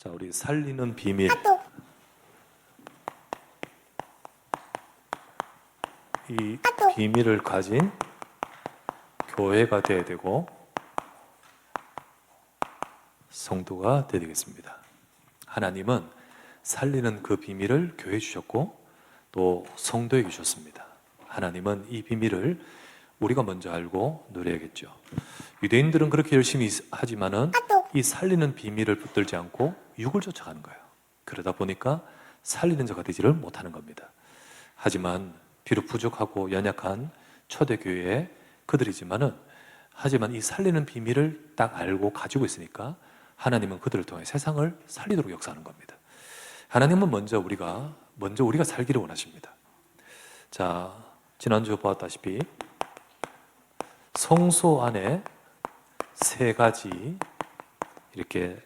자, 우리 살리는 비밀. 이 비밀을 가진 교회가 되어야 되고 성도가 되어야 되겠습니다. 하나님은 살리는 그 비밀을 교회에 주셨고 또 성도에게 주셨습니다. 하나님은 이 비밀을 우리가 먼저 알고 누려야겠죠. 유대인들은 그렇게 열심히 하지만은 이 살리는 비밀을 붙들지 않고 육을 쫓아가는 거예요. 그러다 보니까 살리는 자가 되지를 못하는 겁니다. 하지만 비록 부족하고 연약한 초대교회에 그들이지만은 하지만 이 살리는 비밀을 딱 알고 가지고 있으니까 하나님은 그들을 통해 세상을 살리도록 역사하는 겁니다. 하나님은 먼저 우리가 살기를 원하십니다. 자, 지난주 보았다시피 성소 안에 세 가지 이렇게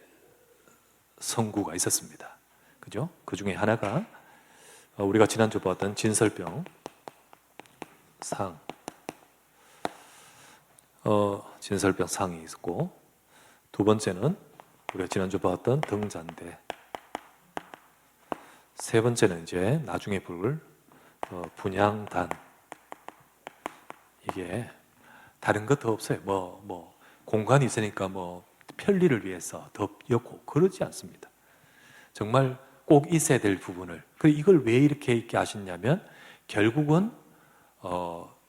성구가 있었습니다. 그죠? 그 중에 하나가 우리가 지난주 보았던 진설병 상, 진설병 상이 있었고, 두 번째는 우리가 지난주 보았던 등잔대, 세 번째는 이제 나중에 볼 분향단. 이게 다른 것 더 없어요. 공간이 있으니까 편리를 위해서 덮였고 그러지 않습니다. 정말 꼭 있어야 될 부분을. 이걸 왜 이렇게 하셨냐면 결국은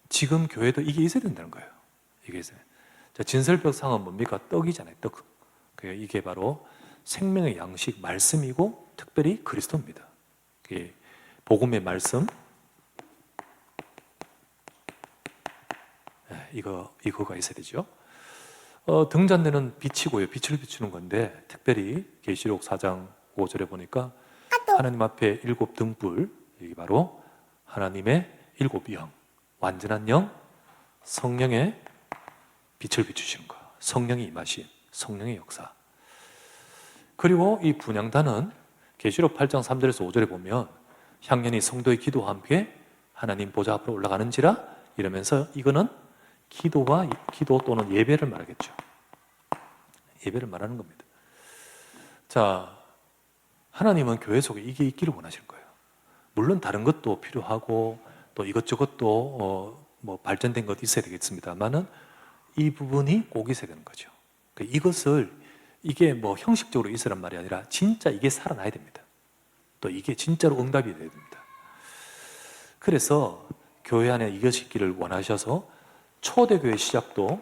지금 교회도 이게 있어야 된다는 거예요. 이게 있어요. 자, 진설벽 상은 뭡니까? 떡이잖아요. 떡. 이게 바로 생명의 양식 말씀이고 특별히 그리스도입니다. 복음의 말씀. 이거가 있어야 되죠. 등잔대는 빛이고요. 빛을 비추는 건데 특별히 계시록 4장 5절에 보니까 하나님 앞에 7 등불, 이게 바로 하나님의 7 영, 완전한 영, 성령의 빛을 비추시는 거, 성령이 임하신 성령의 역사. 그리고 이 분향단은 계시록 8장 3절에서 5절에 보면 향연이 성도의 기도와 함께 하나님 보좌 앞으로 올라가는지라 이러면서 이거는 기도 또는 예배를 말하겠죠. 예배를 말하는 겁니다. 자, 하나님은 교회 속에 이게 있기를 원하실 거예요. 물론 다른 것도 필요하고 또 이것저것도 발전된 것도 있어야 되겠습니다만은 이 부분이 꼭 있어야 되는 거죠. 이게 형식적으로 있으란 말이 아니라 진짜 이게 살아나야 됩니다. 또 이게 진짜로 응답이 돼야 됩니다. 그래서 교회 안에 이것이 있기를 원하셔서 초대교회 시작도,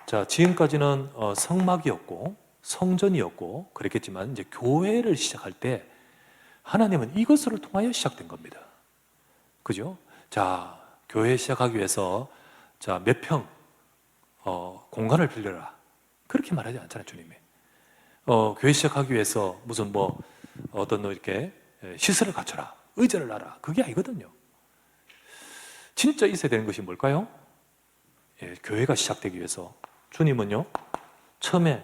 자, 지금까지는 성막이었고 성전이었고 그랬겠지만 이제 교회를 시작할 때 하나님은 이것을 통하여 시작된 겁니다. 그죠? 자, 교회 시작하기 위해서 자, 몇 평 공간을 빌려라 그렇게 말하지 않잖아요, 주님이. 교회 시작하기 위해서 무슨 어떤 이렇게 시설을 갖춰라, 의자를 놔라, 그게 아니거든요. 진짜 있어야 되는 것이 뭘까요? 교회가 시작되기 위해서 주님은요, 처음에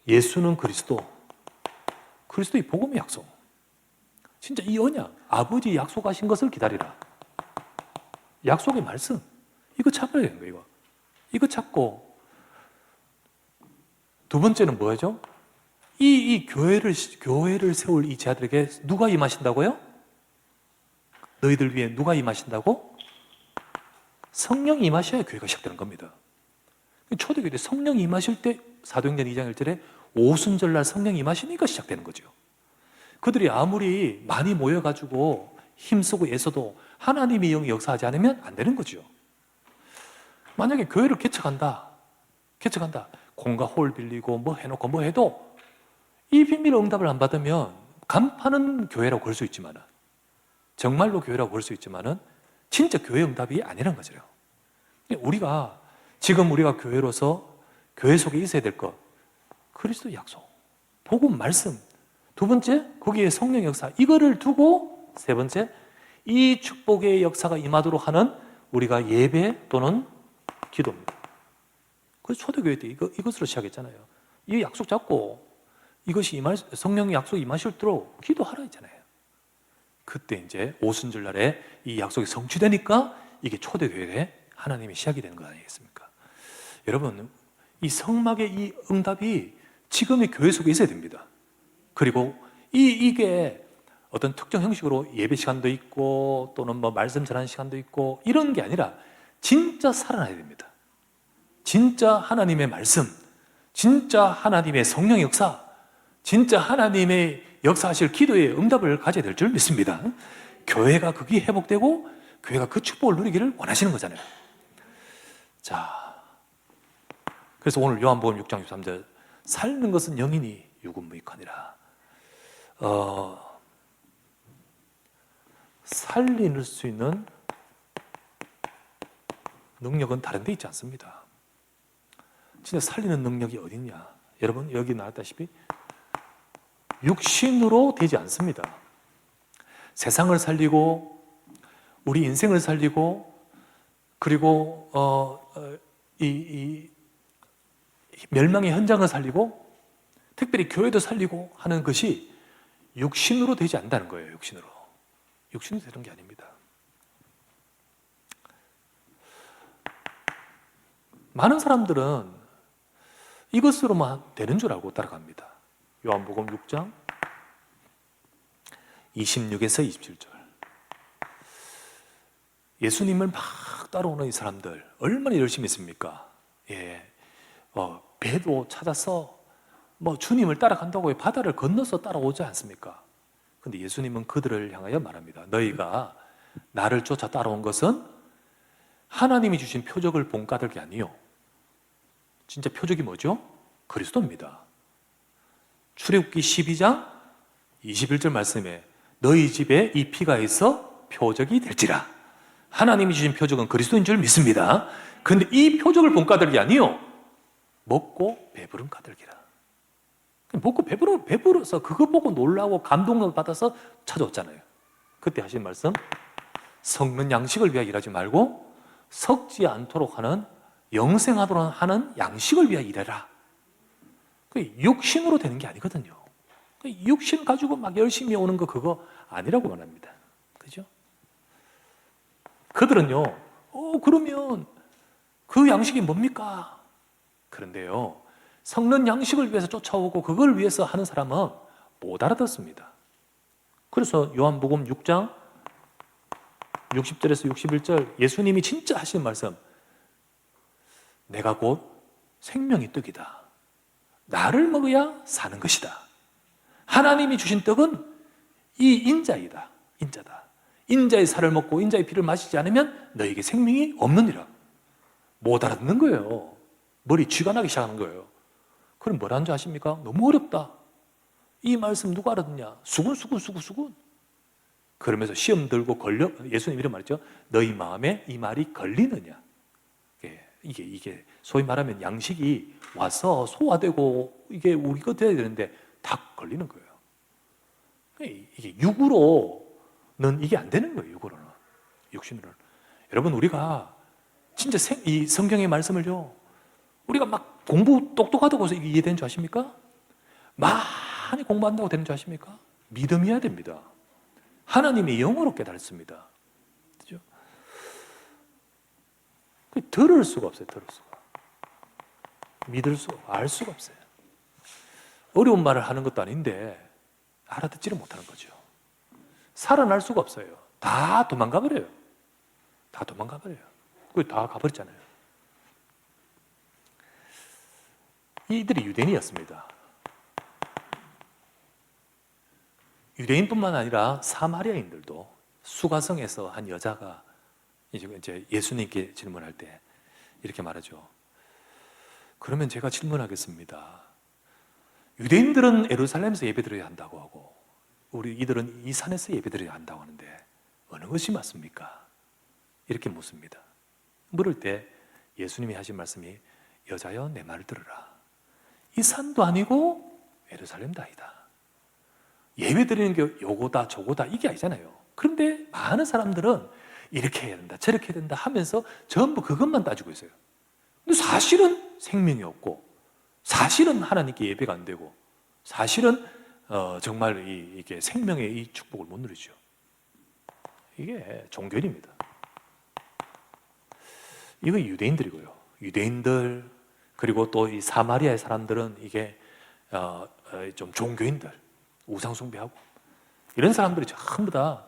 예수는 그리스도의 복음의 약속, 진짜 이 언약, 아버지 약속하신 것을 기다리라, 약속의 말씀, 이거 찾아야 되는 거예요. 이거 찾고, 두 번째는 뭐죠? 이 교회를 세울 이 제자들에게 누가 임하신다고요? 너희들 위해 누가 임하신다고? 성령이 임하셔야 교회가 시작되는 겁니다. 초대교회 때 성령이 임하실 때 사도행전 2장 1절에 오순절날 성령이 임하시니까 시작되는 거죠. 그들이 아무리 많이 모여가지고 힘쓰고 애써도 하나님의 영이 역사하지 않으면 안 되는 거죠. 만약에 교회를 개척한다. 공과 홀 빌리고 해놓고 해도 이 비밀의 응답을 안 받으면 간파는 교회라고 그럴 수 있지만은, 정말로 교회라고 그럴 수 있지만은 진짜 교회 응답이 아니란 거죠. 지금 우리가 교회로서 교회 속에 있어야 될 것, 그리스도의 약속, 복음 말씀, 두 번째 거기에 성령 역사, 이거를 두고 세 번째 이 축복의 역사가 임하도록 하는 우리가 예배 또는 기도입니다. 그래서 초대교회 때 이것으로 시작했잖아요. 이 약속 잡고 이것이 성령의 약속이 임하실도록 기도하라 했잖아요. 그때 이제 오순절 날에 이 약속이 성취되니까 이게 초대교회에 하나님의 시작이 되는 거 아니겠습니까? 여러분, 이 성막의 이 응답이 지금의 교회 속에 있어야 됩니다. 그리고 이게 어떤 특정 형식으로 예배 시간도 있고 또는 뭐 말씀 전하는 시간도 있고 이런 게 아니라 진짜 살아나야 됩니다. 진짜 하나님의 말씀, 진짜 하나님의 성령의 역사, 진짜 하나님의 역사하실 기도의 응답을 가져야 될 줄 믿습니다. 교회가 그게 회복되고 교회가 그 축복을 누리기를 원하시는 거잖아요. 자, 그래서 오늘 요한복음 6장 63절 살는 것은 영이니 유구무익하니라. 살릴 수 있는 능력은 다른 데 있지 않습니다. 진짜 살리는 능력이 어디 있냐? 여러분 여기 나왔다시피 육신으로 되지 않습니다. 세상을 살리고 우리 인생을 살리고 그리고 이 멸망의 현장을 살리고 특별히 교회도 살리고 하는 것이 육신으로 되지 않는다는 거예요. 육신으로 되는 게 아닙니다. 많은 사람들은 이것으로만 되는 줄 알고 따라갑니다. 요한복음 6장 26에서 27절. 예수님을 막 따라오는 이 사람들 얼마나 열심히 했습니까? 배도 찾아서 뭐 주님을 따라간다고 바다를 건너서 따라오지 않습니까? 근데 예수님은 그들을 향하여 말합니다. 너희가 나를 쫓아 따라온 것은 하나님이 주신 표적을 본 까닭이 아니요. 진짜 표적이 뭐죠? 그리스도입니다. 출애굽기 12장 21절 말씀에 너희 집에 이 피가 있어 표적이 될지라. 하나님이 주신 표적은 그리스도인 줄 믿습니다. 그런데 이 표적을 본 까닭이 아니요. 먹고 배부른 까닭이라. 먹고 배불러서 그거 보고 놀라고 감동을 받아서 찾아왔잖아요. 그때 하신 말씀, 썩는 양식을 위하여 일하지 말고 썩지 않도록 하는 영생하도록 하는 양식을 위하여 일해라. 육신으로 되는 게 아니거든요. 육신 가지고 막 열심히 오는 거 그거 아니라고 말합니다. 그죠? 그들은요, 그러면 그 양식이 뭡니까? 그런데요, 썩는 양식을 위해서 쫓아오고 그걸 위해서 하는 사람은 못 알아듣습니다. 그래서 요한복음 6장 60절에서 61절 예수님이 진짜 하시는 말씀, 내가 곧 생명의 떡이다. 나를 먹어야 사는 것이다. 하나님이 주신 떡은 이 인자이다. 인자다. 인자의 살을 먹고 인자의 피를 마시지 않으면 너에게 생명이 없느니라. 못 알아듣는 거예요. 머리 쥐가 나기 시작하는 거예요. 그럼 뭐라는 줄 아십니까? 너무 어렵다. 이 말씀 누가 알아듣냐? 수군. 그러면서 시험 들고 걸려, 예수님 이런 말이죠. 너희 마음에 이 말이 걸리느냐? 이게 소위 말하면 양식이 와서 소화되고 이게 우리가 돼야 되는데 다 걸리는 거예요. 이게 육으로는 이게 안 되는 거예요. 육으로는. 육신으로는. 여러분 우리가 진짜 이 성경의 말씀을요. 우리가 막 공부 똑똑하다고 해서 이게 이해되는 줄 아십니까? 많이 공부한다고 되는 줄 아십니까? 믿음이어야 됩니다. 하나님의 영으로 깨달습니다. 그죠? 들을 수가 없어요. 들을 수가. 믿을 수가, 알 수가 없어요. 어려운 말을 하는 것도 아닌데 알아듣지를 못하는 거죠. 살아날 수가 없어요. 다 도망가 버려요. 다 도망가 버려요. 그게 다 가버렸잖아요. 이들이 유대인이었습니다. 유대인뿐만 아니라 사마리아인들도 수가성에서 한 여자가 이제 예수님께 질문할 때 이렇게 말하죠. 그러면 제가 질문하겠습니다. 유대인들은 예루살렘에서 예배드려야 한다고 하고 우리 이들은 이 산에서 예배드려야 한다고 하는데 어느 것이 맞습니까? 이렇게 묻습니다. 물을 때 예수님이 하신 말씀이 여자여 내 말을 들으라. 이 산도 아니고 예루살렘도 아니다. 예배드리는 게 요거다 저거다 이게 아니잖아요. 그런데 많은 사람들은 이렇게 해야 된다 저렇게 해야 된다 하면서 전부 그것만 따지고 있어요. 근데 사실은 생명이 없고 사실은 하나님께 예배가 안 되고 사실은 정말 이게 생명의 이 축복을 못 누리죠. 이게 종교인입니다. 이거 유대인들이고요. 유대인들 그리고 또 이 사마리아의 사람들은 이게 좀 종교인들, 우상 숭배하고 이런 사람들이 전부 다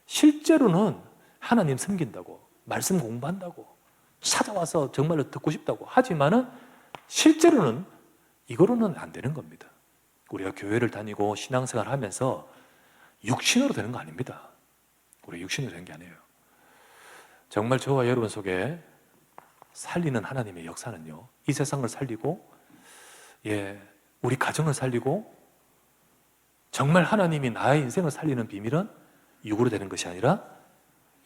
실제로는 하나님 섬긴다고, 말씀 공부한다고, 찾아와서 정말로 듣고 싶다고 하지만은 실제로는 이거로는 안 되는 겁니다. 우리가 교회를 다니고 신앙생활 하면서 육신으로 되는 거 아닙니다. 우리 육신으로 되는 게 아니에요. 정말 저와 여러분 속에 살리는 하나님의 역사는요, 이 세상을 살리고, 우리 가정을 살리고, 정말 하나님이 나의 인생을 살리는 비밀은 육으로 되는 것이 아니라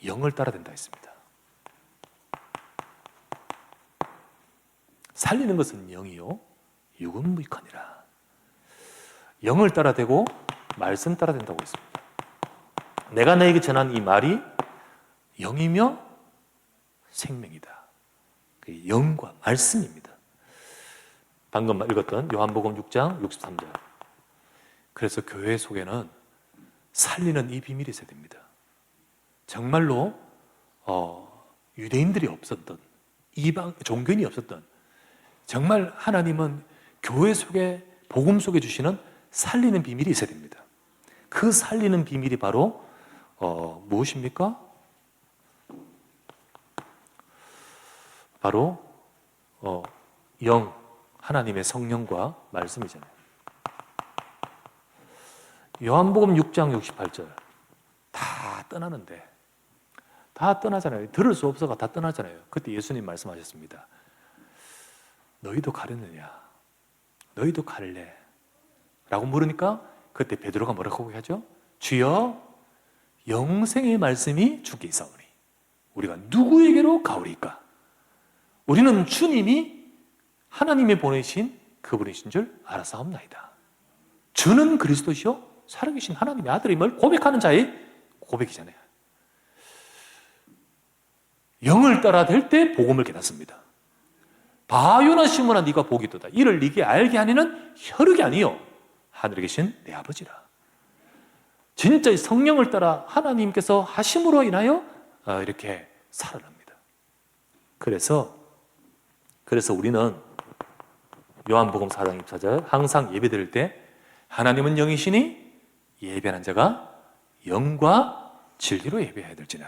영을 따라 된다 했습니다. 살리는 것은 영이요, 육은 무익하니라. 영을 따라 되고 말씀 따라 된다고 했습니다. 내가 너에게 전한 이 말이 영이며 생명이다. 영과 말씀입니다. 방금 읽었던 요한복음 6장 63절. 그래서 교회 속에는 살리는 이 비밀이 있어야 됩니다. 정말로 유대인들이 없었던, 이방 종교인이 없었던, 정말 하나님은 교회 속에, 복음 속에 주시는 살리는 비밀이 있어야 됩니다. 그 살리는 비밀이 바로 무엇입니까? 바로 영, 하나님의 성령과 말씀이잖아요. 요한복음 6장 68절. 다 떠나는데, 다 떠나잖아요. 들을 수 없어가 다 떠나잖아요. 그때 예수님 말씀하셨습니다. 너희도 가려느냐? 너희도 갈래? 라고 물으니까 그때 베드로가 뭐라고 하죠? 주여, 영생의 말씀이 주께 있사오니 우리가 누구에게로 가오리까? 우리는 주님이 하나님이 보내신 그분이신 줄 알았사옵나이다. 주는 그리스도시요 살아계신 하나님의 아들임을 고백하는 자의 고백이잖아요. 영을 따라 될 때 복음을 깨닫습니다. 바요나 시몬아 네가 복이 있도다. 이를 네게 알게 하니는 혈육이 아니요 하늘에 계신 내 아버지라. 진짜 성령을 따라 하나님께서 하심으로 인하여 이렇게 살아납니다. 그래서 우리는 요한복음 4장 24절 항상 예배드릴 때 하나님은 영이시니 예배하는 자가 영과 진리로 예배해야 될지나.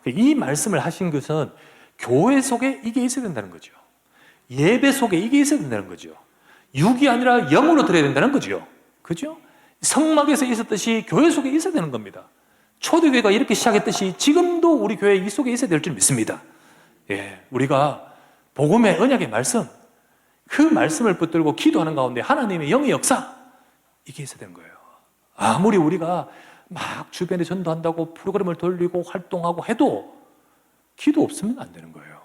이 말씀을 하신 것은 교회 속에 이게 있어야 된다는 거죠. 예배 속에 이게 있어야 된다는 거죠. 육이 아니라 영으로 드려야 된다는 거죠. 그죠? 성막에서 있었듯이 교회 속에 있어야 되는 겁니다. 초대교회가 이렇게 시작했듯이 지금도 우리 교회 이 속에 있어야 될 줄 믿습니다. 우리가 복음의 언약의 말씀, 그 말씀을 붙들고 기도하는 가운데 하나님의 영의 역사, 이게 있어야 되는 거예요. 아무리 우리가 막 주변에 전도한다고 프로그램을 돌리고 활동하고 해도 기도 없으면 안 되는 거예요.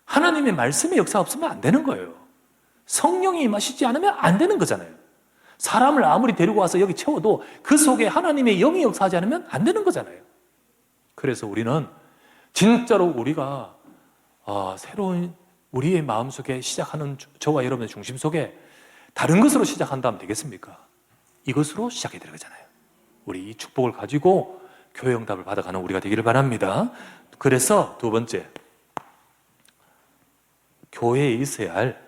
하나님의 말씀의 역사 없으면 안 되는 거예요. 성령이 임하시지 않으면 안 되는 거잖아요. 사람을 아무리 데리고 와서 여기 채워도 그 속에 하나님의 영이 역사하지 않으면 안 되는 거잖아요. 그래서 우리는 진짜로 우리가 새로운 우리의 마음속에 시작하는 저와 여러분의 중심 속에 다른 것으로 시작한다면 되겠습니까? 이것으로 시작해야 되는 거잖아요. 우리 이 축복을 가지고 교회 응답을 받아가는 우리가 되기를 바랍니다. 그래서 두 번째, 교회에 있어야 할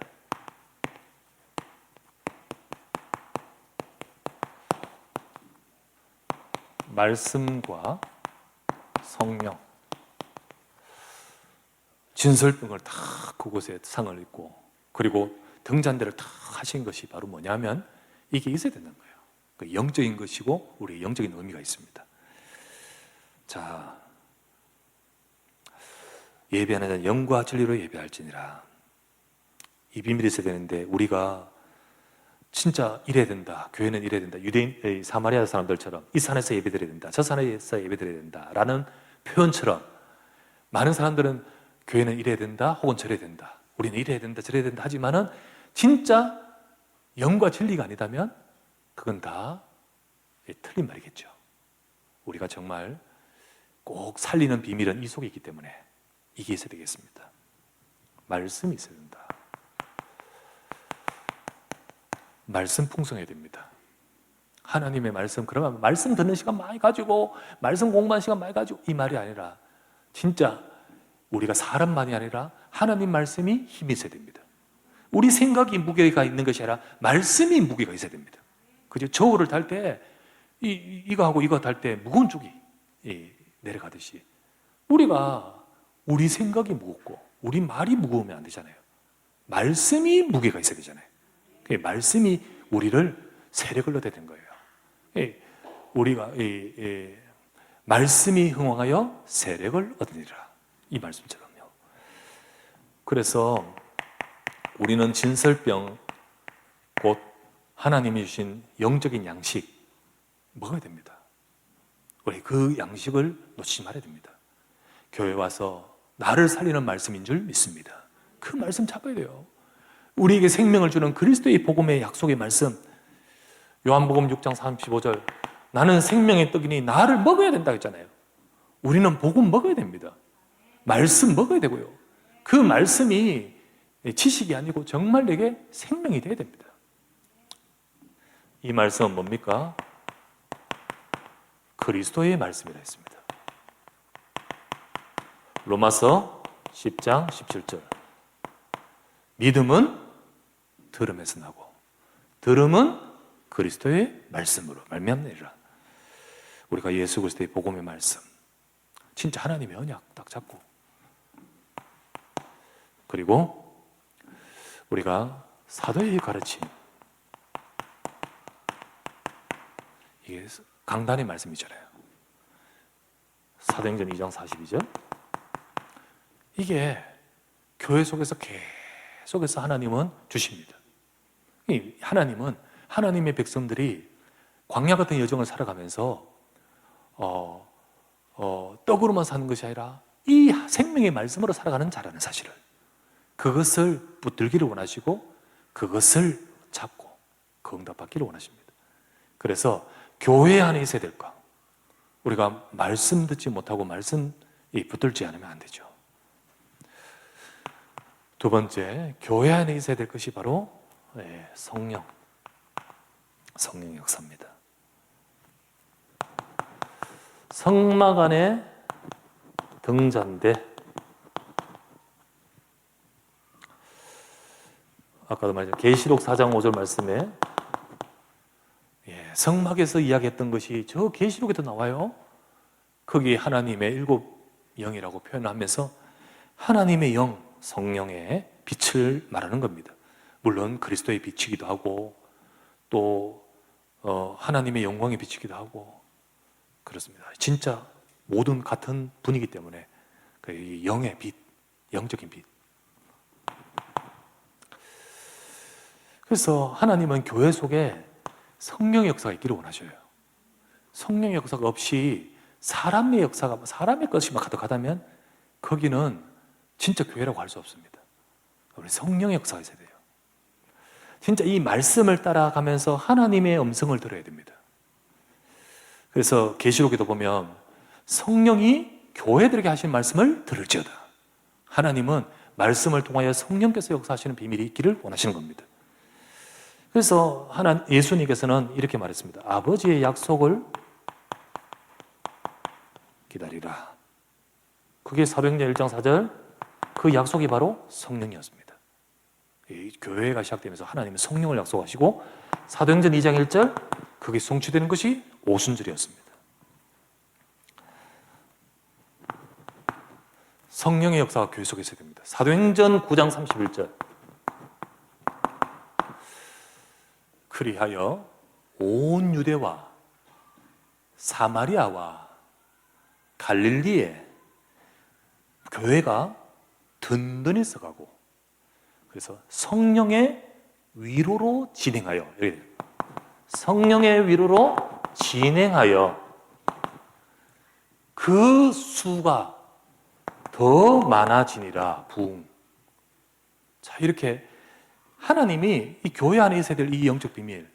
말씀과 성령, 진설병을 다 그곳에 상을 입고 그리고 등잔대를 다 하신 것이 바로 뭐냐면 이게 있어야 된다는 거예요. 그 영적인 것이고 우리의 영적인 의미가 있습니다. 자, 예배하는 자는 영과 진리로 예배할지니라. 이 비밀이 있어야 되는데 우리가 진짜 이래야 된다, 교회는 이래야 된다, 유대인, 사마리아 사람들처럼 이 산에서 예배드려야 된다, 저 산에서 예배드려야 된다 라는 표현처럼 많은 사람들은 교회는 이래야 된다 혹은 저래야 된다, 우리는 이래야 된다 저래야 된다 하지만은 진짜 영과 진리가 아니다면 그건 다 틀린 말이겠죠. 우리가 정말 꼭 살리는 비밀은 이 속에 있기 때문에 이게 있어야 되겠습니다. 말씀이 있어야 된다. 말씀 풍성해야 됩니다. 하나님의 말씀, 그러면 말씀 듣는 시간 많이 가지고 말씀 공부하는 시간 많이 가지고 이 말이 아니라 진짜 우리가 사람만이 아니라 하나님 말씀이 힘이 있어야 됩니다. 우리 생각이 무게가 있는 것이 아니라 말씀이 무게가 있어야 됩니다. 그죠? 저울을 탈 때 이거하고 이거 탈 때 무거운 쪽이 내려가듯이 우리 생각이 무겁고 우리 말이 무거우면 안 되잖아요. 말씀이 무게가 있어야 되잖아요. 말씀이 우리를 세력을 얻게 된 거예요. 우리가 말씀이 흥왕하여 세력을 얻으리라, 이 말씀처럼요. 그래서 우리는 진설병, 곧 하나님이 주신 영적인 양식 먹어야 됩니다. 우리 그 양식을 놓치지 말아야 됩니다. 교회 와서 나를 살리는 말씀인 줄 믿습니다. 그 말씀 잡아야 돼요. 우리에게 생명을 주는 그리스도의 복음의 약속의 말씀, 요한복음 6장 35절, 나는 생명의 떡이니 나를 먹어야 된다고 했잖아요. 우리는 복음 먹어야 됩니다. 말씀 먹어야 되고요. 그 말씀이 지식이 아니고 정말 내게 생명이 되어야 됩니다. 이 말씀은 뭡니까? 그리스도의 말씀이라 했습니다. 로마서 10장 17절, 믿음은 들음에서 나고 들음은 그리스도의 말씀으로 말미암느니라. 우리가 예수 그리스도의 복음의 말씀, 진짜 하나님의 언약 딱 잡고, 그리고 우리가 사도의 가르침, 이게 강단의 말씀이잖아요. 사도행전 2장 42절, 이게 교회 속에서 계속해서 하나님은 주십니다. 하나님은 하나님의 백성들이 광야 같은 여정을 살아가면서 떡으로만 사는 것이 아니라 이 생명의 말씀으로 살아가는 자라는 사실을, 그것을 붙들기를 원하시고 그것을 잡고 그 응답받기를 원하십니다. 그래서 교회 안에 있어야 될까? 우리가 말씀 듣지 못하고 말씀 붙들지 않으면 안 되죠. 두 번째, 교회 안에 있어야 될 것이 바로 성령의 역사입니다. 성막 안에 등잔대, 아까도 말했죠. 계시록 4장 5절 말씀에 성막에서 이야기했던 것이 저 계시록에도 나와요. 거기 하나님의 일곱 영이라고 표현하면서 하나님의 영, 성령의 빛을 말하는 겁니다. 물론 그리스도의 빛이기도 하고 또 하나님의 영광의 빛이기도 하고 그렇습니다. 진짜 모든 같은 분이기 때문에 그 영의 빛, 영적인 빛. 그래서 하나님은 교회 속에 성령의 역사가 있기를 원하셔요. 성령의 역사가 없이 사람의 역사가, 사람의 것이만 가득하다면 거기는 진짜 교회라고 할 수 없습니다. 우리 성령의 역사가 있어야 돼요. 진짜 이 말씀을 따라가면서 하나님의 음성을 들어야 됩니다. 그래서 계시록에도 보면 성령이 교회들에게 하신 말씀을 들을지어다. 하나님은 말씀을 통하여 성령께서 역사하시는 비밀이 있기를 원하시는 겁니다. 그래서 예수님께서는 이렇게 말했습니다. 아버지의 약속을 기다리라. 그게 사도행전 1장 4절, 그 약속이 바로 성령이었습니다. 이 교회가 시작되면서 하나님은 성령을 약속하시고 사도행전 2장 1절, 그게 성취되는 것이 오순절이었습니다. 성령의 역사가 교회 속에 있어야 됩니다. 사도행전 9장 31절, 그리하여 온 유대와 사마리아와 갈릴리에 교회가 든든히 서가고, 그래서 성령의 위로로 진행하여, 성령의 위로로 진행하여 그 수가 더 많아지니라. 부흥. 자, 이렇게 하나님이 이 교회 안에 있어야 될 이 영적 비밀,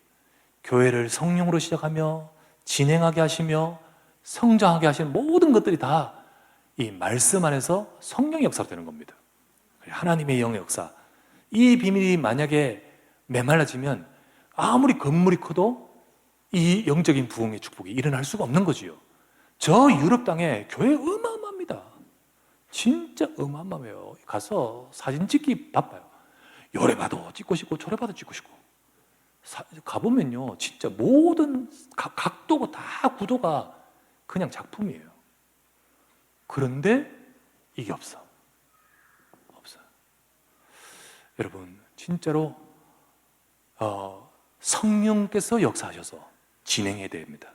교회를 성령으로 시작하며 진행하게 하시며 성장하게 하시는 모든 것들이 다 이 말씀 안에서 성령의 역사가 되는 겁니다. 하나님의 영의 역사, 이 비밀이 만약에 메말라지면 아무리 건물이 커도 이 영적인 부흥의 축복이 일어날 수가 없는 거지요. 저 유럽 땅에 교회 어마어마합니다. 진짜 어마어마해요. 가서 사진 찍기 바빠요. 요래 봐도 찍고 싶고 저래 봐도 찍고 싶고 가보면요 진짜 모든 각도가 다 구도가 그냥 작품이에요. 그런데 이게 없어. 여러분 진짜로 성령께서 역사하셔서 진행해야 됩니다.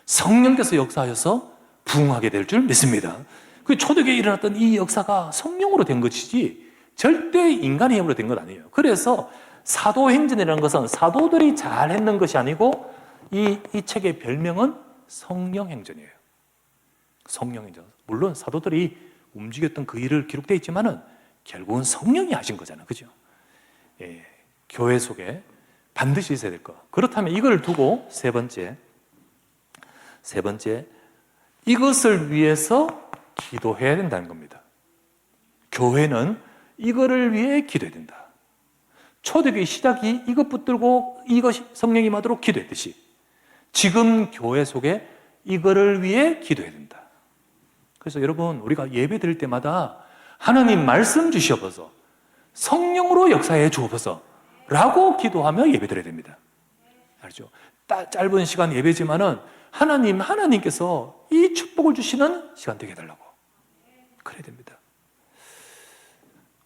성령께서 역사하셔서 부흥하게 될 줄 믿습니다. 그 초대교회에 일어났던 이 역사가 성령으로 된 것이지 절대 인간의 힘으로 된 건 아니에요. 그래서 사도행전이라는 것은 사도들이 잘했는 것이 아니고 이 책의 별명은 성령행전이에요. 성령행전. 물론 사도들이 움직였던 그 일을 기록되어 있지만은 결국은 성령이 하신 거잖아요. 그죠? 예, 교회 속에 반드시 있어야 될 것. 그렇다면 이걸 두고 세 번째, 이것을 위해서 기도해야 된다는 겁니다. 교회는 이거를 위해 기도해야 된다. 초대교회 시작이 이것 붙들고 이것이 성령이 임하도록 기도했듯이 지금 교회 속에 이거를 위해 기도해야 된다. 그래서 여러분 우리가 예배 드릴 때마다 하나님 말씀 주시옵소서, 성령으로 역사해 주옵소서 라고 기도하며 예배 드려야 됩니다. 알죠? 짧은 시간 예배지만은 하나님께서 이 축복을 주시는 시간 되게 해달라고 그래야 됩니다.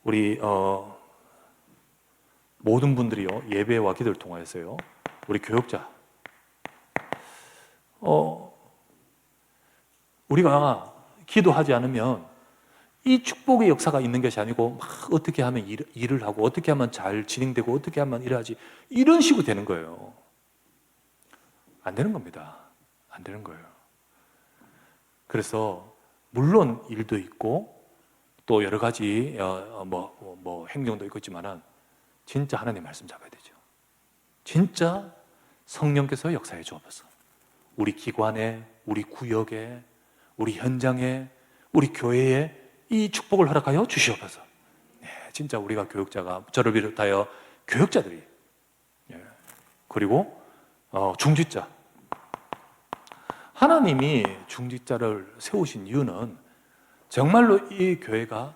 우리 모든 분들이요 예배와 기도를 통하여서요 우리 교역자 우리가 기도하지 않으면 이 축복의 역사가 있는 것이 아니고 막 어떻게 하면 일을 하고 어떻게 하면 잘 진행되고 어떻게 하면 일하지 이런 식으로 되는 거예요. 안 되는 겁니다. 안 되는 거예요. 그래서 물론 일도 있고 또 여러 가지 행정도 있겠지만은 진짜 하나님 말씀 잡아야 되죠. 진짜 성령께서 역사해 주옵소서. 우리 기관에, 우리 구역에, 우리 현장에, 우리 교회에 이 축복을 허락하여 주시옵소서. 네, 진짜 우리가 교역자가 저를 비롯하여 교역자들이 그리고 중직자 하나님이 중직자를 세우신 이유는 정말로 이 교회가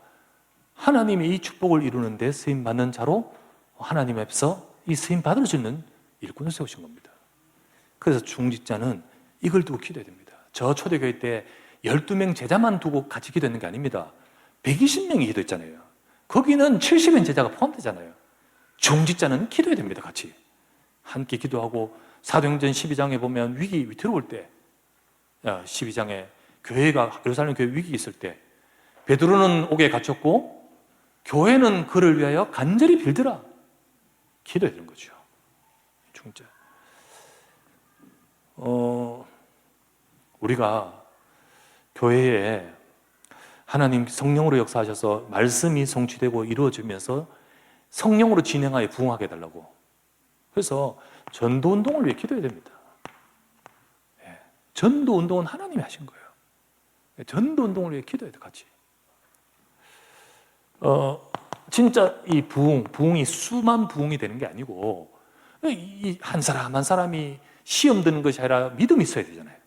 하나님의 이 축복을 이루는 데 쓰임받는 자로 하나님 앞에서 이 쓰임받을 수 있는 일꾼을 세우신 겁니다. 그래서 중직자는 이걸 두고 기도해야 됩니다. 저 초대교회 때 12명 제자만 두고 같이 기도했는 게 아닙니다. 120명이 기도했잖아요. 거기는 70인 제자가 포함되잖아요. 중직자는 기도해야 됩니다. 같이 함께 기도하고 사도행전 12장에 보면 위기 들어올 때 12장에 교회가 예루살렘 교회 위기 있을 때 베드로는 옥에 갇혔고 교회는 그를 위하여 간절히 빌더라 기도해야 되는 거죠. 중직자 우리가 교회에 하나님 성령으로 역사하셔서 말씀이 성취되고 이루어지면서 성령으로 진행하여 부흥하게 해달라고. 그래서 전도운동을 위해 기도해야 됩니다. 전도운동은 하나님이 하신 거예요. 전도운동을 위해 기도해야 돼 같이. 진짜 이 부흥이 수만 부흥이 되는 게 아니고 이 한 사람 한 사람이 시험 드는 것이 아니라 믿음이 있어야 되잖아요.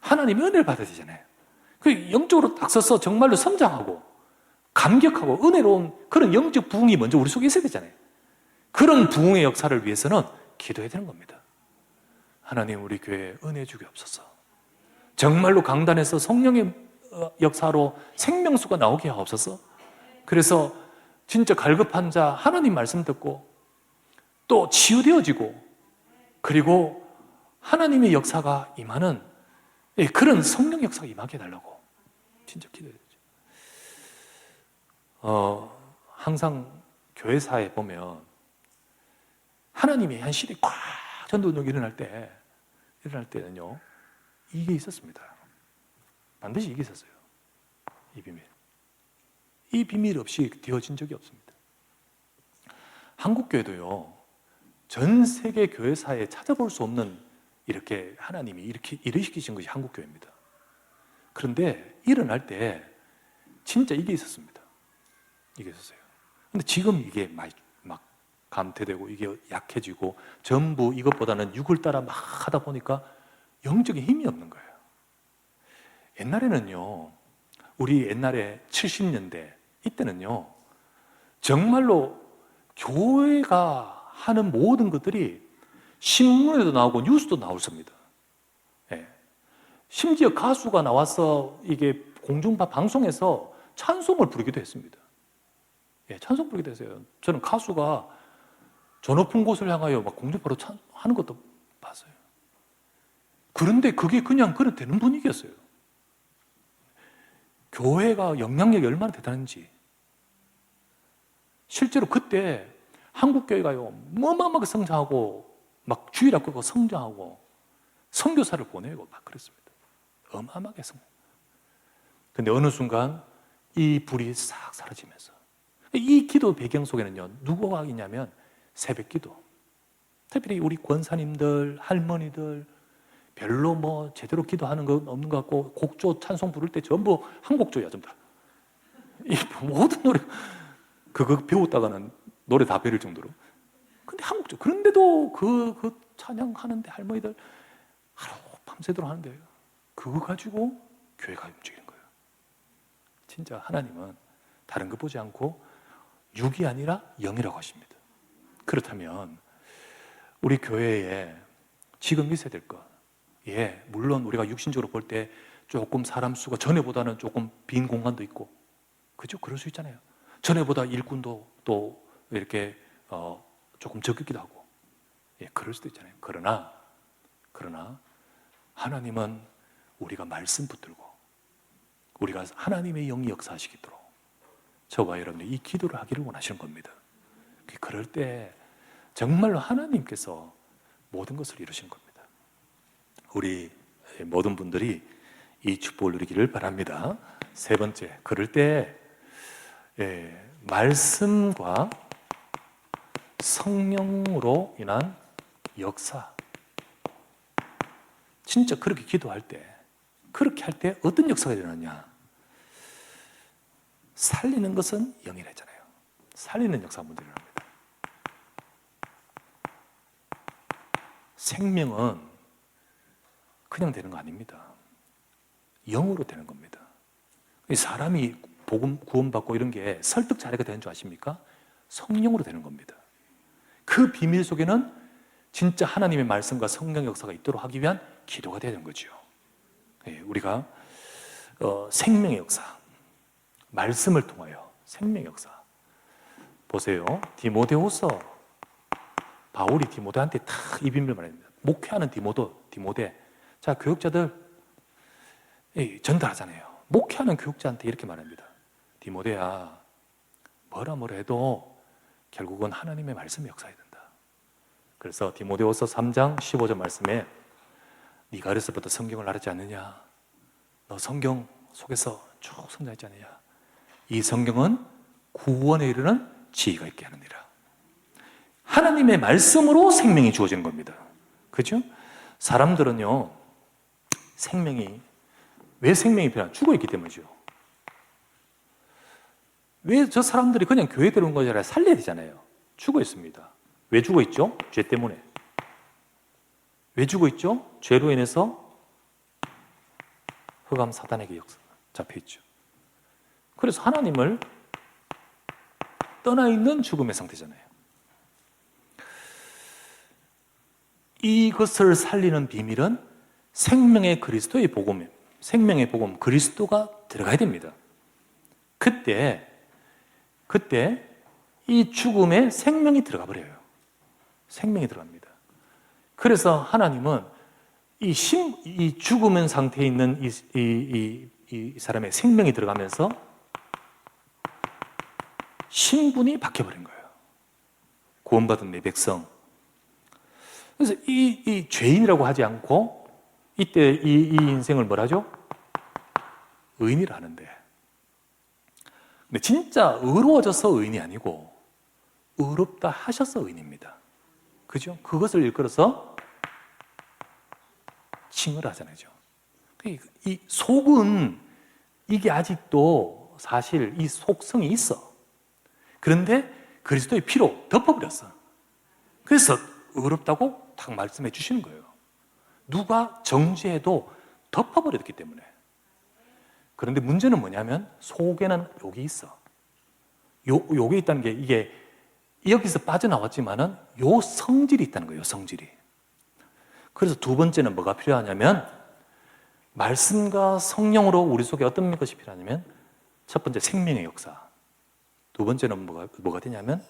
하나님의 은혜를 받아야 되잖아요. 그 영적으로 딱 서서 정말로 성장하고 감격하고 은혜로운 그런 영적 부흥이 먼저 우리 속에 있어야 되잖아요. 그런 부흥의 역사를 위해서는 기도해야 되는 겁니다. 하나님 우리 교회에 은혜 주기옵소서. 정말로 강단에서 성령의 역사로 생명수가 나오게 하옵소서. 그래서 진짜 갈급한 자 하나님 말씀 듣고 또 치유되어지고 그리고 하나님의 역사가 임하는 그런 성령 역사가 임하게 해달라고 진짜 기도해야 되죠. 항상 교회사에 보면 하나님의 현실이 꽉 전도운동이 일어날 때는요 이게 있었습니다. 반드시 이게 있었어요. 이 비밀 없이 되어진 적이 없습니다. 한국교회도요 전 세계 교회사에 찾아볼 수 없는 이렇게 하나님이 이렇게 일으키신 것이 한국교회입니다. 그런데 일어날 때 진짜 이게 있었습니다. 이게 있었어요. 근데 지금 이게 막 감퇴되고 이게 약해지고 전부 이것보다는 육을 따라 막 하다 보니까 영적인 힘이 없는 거예요. 옛날에는요, 우리 옛날에 70년대 이때는요, 정말로 교회가 하는 모든 것들이 신문에도 나오고 뉴스도 나올 겁니다. 예. 심지어 가수가 나와서 이게 방송에서 찬송을 부르기도 했습니다. 예, 찬송 부르기도 했어요. 저는 가수가 저 높은 곳을 향하여 막 공중파로 하는 것도 봤어요. 그런데 그게 그냥 되는 분위기였어요. 교회가 영향력이 얼마나 대단한지. 실제로 그때 한국교회가요, 어마어마하게 성장하고, 막 주일학교가 성장하고, 선교사를 보내고 막 그랬습니다. 어마어마하게 성장. 근데 어느 순간 이 불이 싹 사라지면서, 이 기도 배경 속에는요, 누구가 있냐면 새벽 기도. 특별히 우리 권사님들, 할머니들, 별로 뭐 제대로 기도하는 건 없는 것 같고, 곡조 찬송 부를 때 전부 한곡조야, 전부 다. 이 모든 노래, 그거 배웠다가는 노래 다 배울 정도로. 근데 한곡조. 그런데도 그 찬양하는데 할머니들 하루 밤새도록 하는데, 그거 가지고 교회가 움직이는 거예요. 진짜 하나님은 다른 거 보지 않고 육이 아니라 영이라고 하십니다. 그렇다면 우리 교회에 지금 있어야 될 것, 예, 물론 우리가 육신적으로 볼 때 조금 사람 수가 전에보다는 조금 빈 공간도 있고, 그죠? 그럴 수 있잖아요. 전에보다 일꾼도 또 이렇게 조금 적기도 하고, 예, 그럴 수도 있잖아요. 그러나 하나님은 우리가 말씀 붙들고 우리가 하나님의 영이 역사하시도록 저와 여러분이 이 기도를 하기를 원하시는 겁니다. 그럴 때 정말로 하나님께서 모든 것을 이루신 겁니다. 우리 모든 분들이 이 축복을 누리기를 바랍니다. 세 번째, 그럴 때 말씀과 성령으로 인한 역사. 진짜 그렇게 기도할 때, 그렇게 할 때 어떤 역사가 일어나냐? 살리는 것은 영이라 했잖아요. 살리는 역사가 먼저 일어납니다. 생명은 그냥 되는 거 아닙니다. 영으로 되는 겁니다. 사람이 복음 구원받고 이런 게 설득 잘해가 되는 줄 아십니까? 성령으로 되는 겁니다. 그 비밀 속에는 진짜 하나님의 말씀과 성령 역사가 있도록 하기 위한 기도가 되는 거죠. 우리가 생명의 역사, 말씀을 통하여 생명의 역사. 보세요. 디모데후서, 바울이 디모데한테 다 이 비밀을 말합니다. 목회하는 디모데. 자, 교육자들 전달하잖아요. 목회하는 교육자한테 이렇게 말합니다. 디모데야, 뭐라 해도 결국은 하나님의 말씀이 역사해야 된다. 그래서 디모데후서 3장 15절 말씀에 네가 어렸을 때부터 성경을 알았지 않느냐? 너 성경 속에서 쭉 성장했지 않느냐? 이 성경은 구원에 이르는 지혜가 있게 하느니라. 하나님의 말씀으로 생명이 주어지는 겁니다. 그죠? 사람들은요, 왜 생명이 필요하냐? 죽어있기 때문이죠. 왜 저 사람들이 그냥 교회 들어온 것이 아니라 살려야 되잖아요. 죽어있습니다. 왜 죽어있죠? 죄 때문에. 왜 죽어있죠? 죄로 인해서 흑암 사단에게 잡혀있죠. 그래서 하나님을 떠나 있는 죽음의 상태잖아요. 이것을 살리는 비밀은 생명의 그리스도의 복음, 생명의 복음 그리스도가 들어가야 됩니다. 그때 이 죽음에 생명이 들어가 버려요. 생명이 들어갑니다. 그래서 하나님은 이 죽음의 상태에 있는 이 사람의 생명이 들어가면서 신분이 바뀌어버린 거예요. 구원받은 내 백성. 그래서 이 죄인이라고 하지 않고 이때 이 인생을 뭐라죠? 의인이라 하는데, 근데 진짜 의로워져서 의인이 아니고 의롭다 하셔서 의인입니다. 그죠? 그것을 일컬어서 칭을 하잖아요. 이 속은 이게 아직도 사실 이 속성이 있어. 그런데 그리스도의 피로 덮어버렸어. 그래서 의롭다고 딱 말씀해 주시는 거예요. 누가 정죄해도 덮어버렸기 때문에. 그런데 문제는 뭐냐면 속에는 욕이 있어. 욕이 있다는 게 이게 여기서 빠져나왔지만은 요 성질이 있다는 거예요, 성질이. 그래서 두 번째는 뭐가 필요하냐면 말씀과 성령으로 우리 속에 어떤 것이 필요하냐면 첫 번째 생명의 역사. 두 번째는 뭐가 되냐면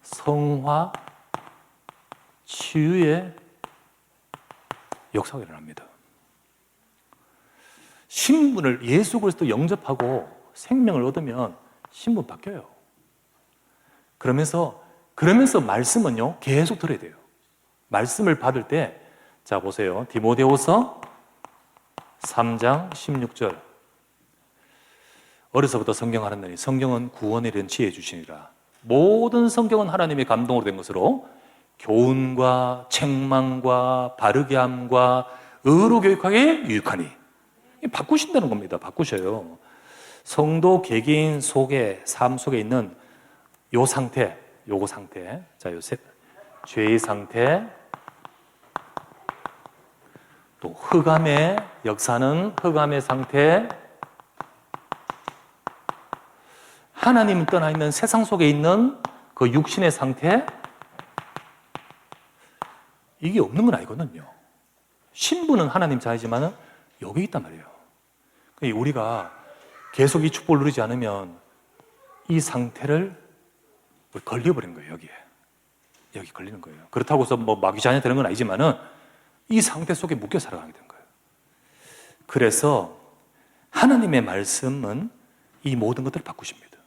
성화, 치유의 역사가 일어납니다. 신분을 예수 그리스도 영접하고 생명을 얻으면 신분 바뀌어요. 그러면서 말씀은요 계속 들어야 돼요. 말씀을 받을 때, 자 보세요. 디모데후서 3장 16절. 어려서부터 성경하였느니 성경은 구원에 이른 지혜 주시니라. 모든 성경은 하나님의 감동으로 된 것으로 교훈과 책망과 바르게 함과 의로 교육하기에 유익하니. 바꾸신다는 겁니다. 바꾸셔요. 성도 개개인 속에, 삶 속에 있는 요 상태, 요거 상태. 자, 죄의 상태, 또 흑암의 역사는 흑암의 상태, 하나님을 떠나 있는 세상 속에 있는 그 육신의 상태, 이게 없는 건 아니거든요. 신분은 하나님 자이지만은 여기 있단 말이에요. 우리가 계속 이 축복을 누리지 않으면 이 상태를 걸려버린 거예요, 여기에. 여기 걸리는 거예요. 그렇다고 해서 뭐 마귀 자녀 되는 건 아니지만은 이 상태 속에 묶여 살아가게 된 거예요. 그래서 하나님의 말씀은 이 모든 것들을 바꾸십니다.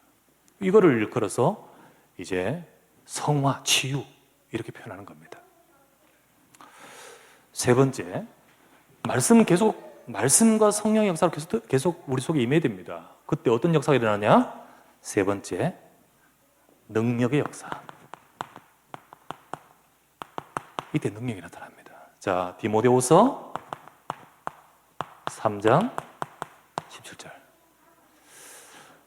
이거를 일컬어서 이제 성화, 치유 이렇게 표현하는 겁니다. 세 번째, 말씀과 성령의 역사로 계속 우리 속에 임해야 됩니다. 그때 어떤 역사가 일어나냐? 세 번째, 능력의 역사. 이때 능력이 나타납니다. 자, 디모데후서 3장 17절.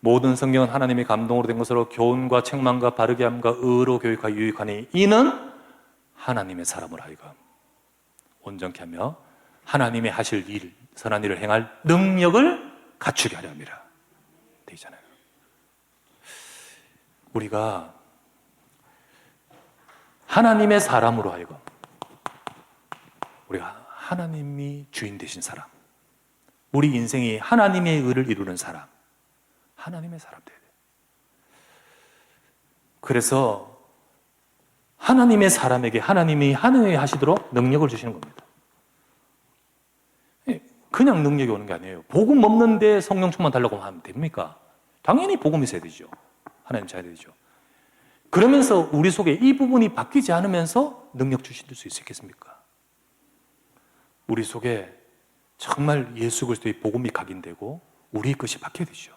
모든 성경은 하나님의 감동으로 된 것으로 교훈과 책망과 바르게 함과 의로 교육하여 유익하니 이는 하나님의 사람을 하여금 온전케 하며 하나님의 하실 일, 선한 일을 행할 능력을 갖추게 하려 합니다. 되잖아요. 우리가 하나님의 사람으로 하여금, 우리가 하나님이 주인 되신 사람, 우리 인생이 하나님의 의를 이루는 사람, 하나님의 사람 돼야 돼요. 그래서 하나님의 사람에게 하나님이 하늘에 하시도록 능력을 주시는 겁니다. 그냥 능력이 오는 게 아니에요. 복음 없는데 성령 충만 달라고 하면 됩니까? 당연히 복음이 있어야 되죠. 하나님 잘 되죠. 그러면서 우리 속에 이 부분이 바뀌지 않으면서 능력 주실 수 있겠습니까? 우리 속에 정말 예수 그리스도의 복음이 각인되고 우리 것이 바뀌어야 되죠.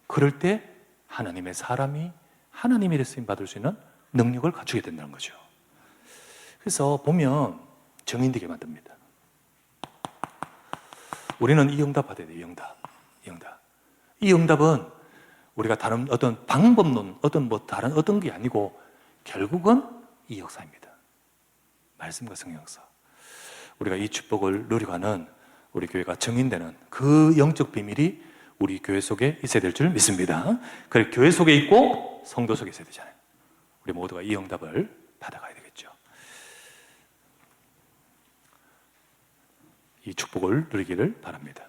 그럴 때 하나님의 사람이 하나님의 쓰임 받을 수 있는 능력을 갖추게 된다는 거죠. 그래서 보면 정인되게 만듭니다. 우리는 이 응답 받아야 돼요. 응답. 이 응답은 우리가 다른 어떤 방법론, 다른 어떤 게 아니고 결국은 이 역사입니다. 말씀과 성령 역사. 우리가 이 축복을 누리고는 우리 교회가 증인되는 그 영적 비밀이 우리 교회 속에 있어야 될 줄 믿습니다. 그래 교회 속에 있고 성도 속에 있어야 되잖아요. 우리 모두가 이 응답을 받아가야 되겠죠. 이 축복을 누리기를 바랍니다.